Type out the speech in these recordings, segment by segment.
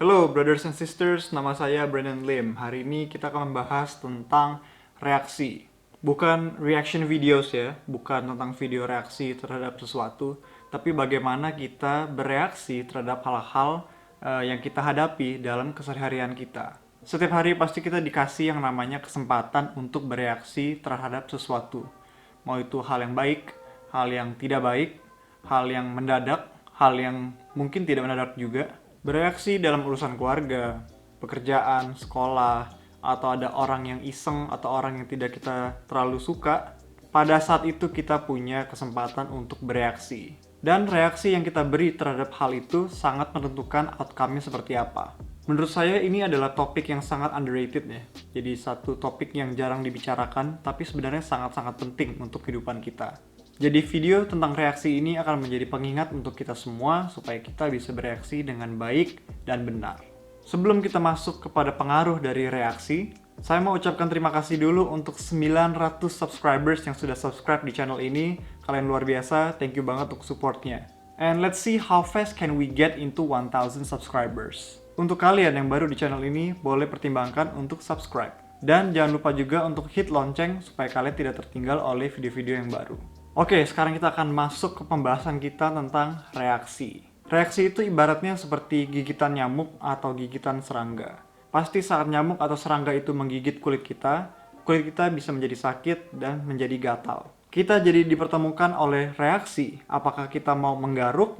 Halo brothers and sisters, nama saya Brandon Lim. Hari ini kita akan membahas tentang reaksi. Bukan reaction videos ya, bukan tentang video reaksi terhadap sesuatu, tapi bagaimana kita bereaksi terhadap hal-hal yang kita hadapi dalam keseharian kita. Setiap hari pasti kita dikasih yang namanya kesempatan untuk bereaksi terhadap sesuatu. Mau itu hal yang baik, hal yang tidak baik, hal yang mendadak, hal yang mungkin tidak mendadak juga. Bereaksi dalam urusan keluarga, pekerjaan, sekolah, atau ada orang yang iseng atau orang yang tidak kita terlalu suka, pada saat itu kita punya kesempatan untuk bereaksi. Dan reaksi yang kita beri terhadap hal itu sangat menentukan outcome-nya seperti apa. Menurut saya ini adalah topik yang sangat underrated ya. Jadi satu topik yang jarang dibicarakan, tapi sebenarnya sangat-sangat penting untuk kehidupan kita. Jadi video tentang reaksi ini akan menjadi pengingat untuk kita semua supaya kita bisa bereaksi dengan baik dan benar. Sebelum kita masuk kepada pengaruh dari reaksi, saya mau ucapkan terima kasih dulu untuk 900 subscribers yang sudah subscribe di channel ini. Kalian luar biasa, thank you banget untuk supportnya. And let's see how fast can we get into 1000 subscribers. Untuk kalian yang baru di channel ini, boleh pertimbangkan untuk subscribe. Dan jangan lupa juga untuk hit lonceng supaya kalian tidak tertinggal oleh video-video yang baru. Oke, sekarang kita akan masuk ke pembahasan kita tentang reaksi. Reaksi itu ibaratnya seperti gigitan nyamuk atau gigitan serangga. Pasti saat nyamuk atau serangga itu menggigit kulit kita bisa menjadi sakit dan menjadi gatal. Kita jadi dipertemukan oleh reaksi, apakah kita mau menggaruk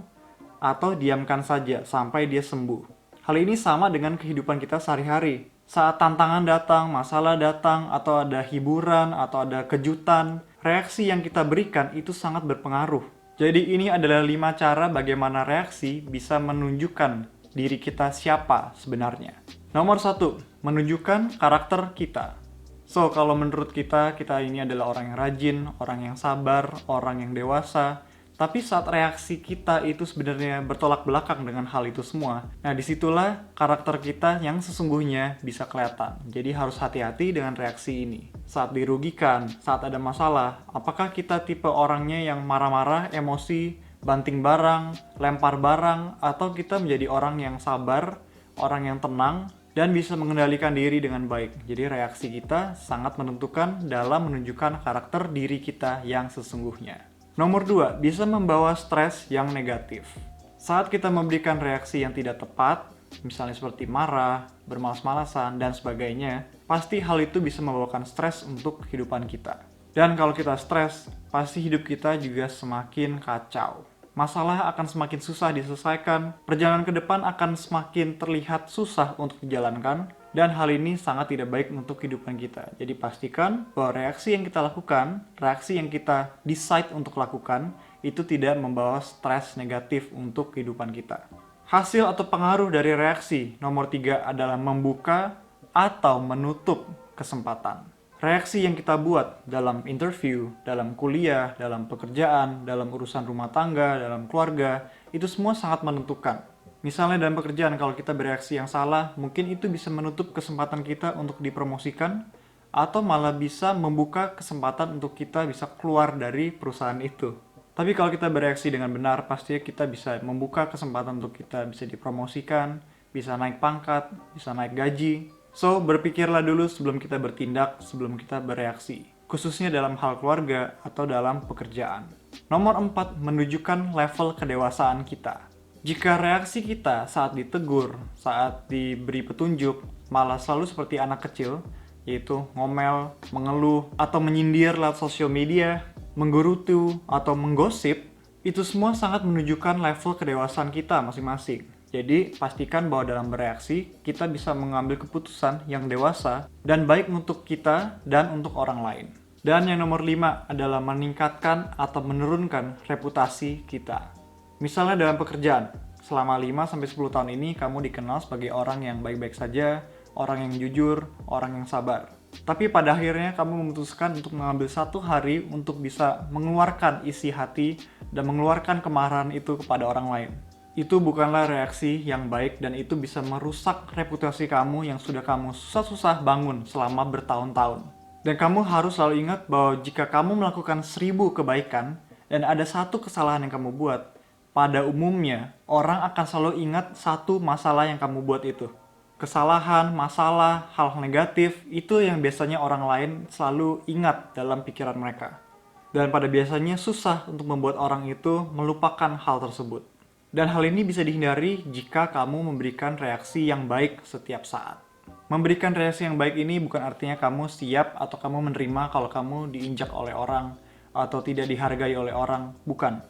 atau diamkan saja sampai dia sembuh. Hal ini sama dengan kehidupan kita sehari-hari. Saat tantangan datang, masalah datang, atau ada hiburan, atau ada kejutan, reaksi yang kita berikan itu sangat berpengaruh. Jadi ini adalah 5 cara bagaimana reaksi bisa menunjukkan diri kita siapa sebenarnya. Nomor 1, menunjukkan karakter kita. So, kalau menurut kita ini adalah orang yang rajin, orang yang sabar, orang yang dewasa. Tapi saat reaksi kita itu sebenarnya bertolak belakang dengan hal itu semua. Nah, disitulah karakter kita yang sesungguhnya bisa kelihatan. Jadi harus hati-hati dengan reaksi ini. Saat dirugikan, saat ada masalah, apakah kita tipe orangnya yang marah-marah, emosi, banting barang, lempar barang, atau kita menjadi orang yang sabar, orang yang tenang, dan bisa mengendalikan diri dengan baik. Jadi reaksi kita sangat menentukan dalam menunjukkan karakter diri kita yang sesungguhnya. Nomor 2, bisa membawa stres yang negatif. Saat kita memberikan reaksi yang tidak tepat, misalnya seperti marah, bermalas-malasan, dan sebagainya, pasti hal itu bisa membawakan stres untuk kehidupan kita. Dan kalau kita stres, pasti hidup kita juga semakin kacau. Masalah akan semakin susah diselesaikan, perjalanan ke depan akan semakin terlihat susah untuk dijalankan, dan hal ini sangat tidak baik untuk kehidupan kita. Jadi pastikan bahwa reaksi yang kita lakukan, reaksi yang kita decide untuk lakukan, itu tidak membawa stres negatif untuk kehidupan kita. Hasil atau pengaruh dari reaksi nomor 3 adalah membuka atau menutup kesempatan. Reaksi yang kita buat dalam interview, dalam kuliah, dalam pekerjaan, dalam urusan rumah tangga, dalam keluarga, itu semua sangat menentukan. Misalnya dalam pekerjaan, kalau kita bereaksi yang salah, mungkin itu bisa menutup kesempatan kita untuk dipromosikan, atau malah bisa membuka kesempatan untuk kita bisa keluar dari perusahaan itu. Tapi kalau kita bereaksi dengan benar, pastinya kita bisa membuka kesempatan untuk kita bisa dipromosikan, bisa naik pangkat, bisa naik gaji. So, berpikirlah dulu sebelum kita bertindak, sebelum kita bereaksi. Khususnya dalam hal keluarga atau dalam pekerjaan. Nomor 4, menunjukkan level kedewasaan kita. Jika reaksi kita saat ditegur, saat diberi petunjuk, malah selalu seperti anak kecil, yaitu ngomel, mengeluh, atau menyindir lewat sosial media, menggerutu, atau menggosip, itu semua sangat menunjukkan level kedewasaan kita masing-masing. Jadi, pastikan bahwa dalam bereaksi, kita bisa mengambil keputusan yang dewasa dan baik untuk kita dan untuk orang lain. Dan yang nomor 5 adalah meningkatkan atau menurunkan reputasi kita. Misalnya dalam pekerjaan, selama 5-10 tahun ini kamu dikenal sebagai orang yang baik-baik saja, orang yang jujur, orang yang sabar. Tapi pada akhirnya kamu memutuskan untuk mengambil satu hari untuk bisa mengeluarkan isi hati dan mengeluarkan kemarahan itu kepada orang lain. Itu bukanlah reaksi yang baik dan itu bisa merusak reputasi kamu yang sudah kamu susah-susah bangun selama bertahun-tahun. Dan kamu harus selalu ingat bahwa jika kamu melakukan 1000 kebaikan dan ada satu kesalahan yang kamu buat, pada umumnya orang akan selalu ingat satu masalah yang kamu buat itu. Kesalahan, masalah, hal negatif, itu yang biasanya orang lain selalu ingat dalam pikiran mereka. Dan pada biasanya susah untuk membuat orang itu melupakan hal tersebut. Dan hal ini bisa dihindari jika kamu memberikan reaksi yang baik setiap saat. Memberikan reaksi yang baik ini bukan artinya kamu siap atau kamu menerima kalau kamu diinjak oleh orang atau tidak dihargai oleh orang, bukan.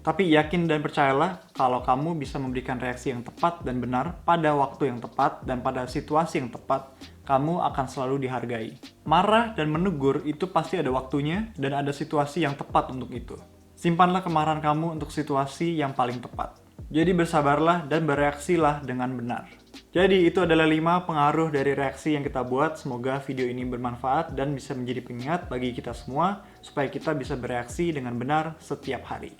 Tapi yakin dan percayalah kalau kamu bisa memberikan reaksi yang tepat dan benar pada waktu yang tepat dan pada situasi yang tepat, kamu akan selalu dihargai. Marah dan menegur itu pasti ada waktunya dan ada situasi yang tepat untuk itu. Simpanlah kemarahan kamu untuk situasi yang paling tepat. Jadi bersabarlah dan bereaksilah dengan benar. Jadi itu adalah 5 pengaruh dari reaksi yang kita buat. Semoga video ini bermanfaat dan bisa menjadi pengingat bagi kita semua supaya kita bisa bereaksi dengan benar setiap hari.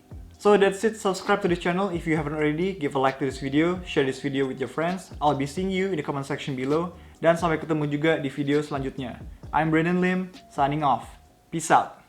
So that's it, subscribe to the channel if you haven't already, give a like to this video, share this video with your friends. I'll be seeing you in the comment section below, dan sampai ketemu juga di video selanjutnya. I'm Brandon Lim, signing off. Peace out.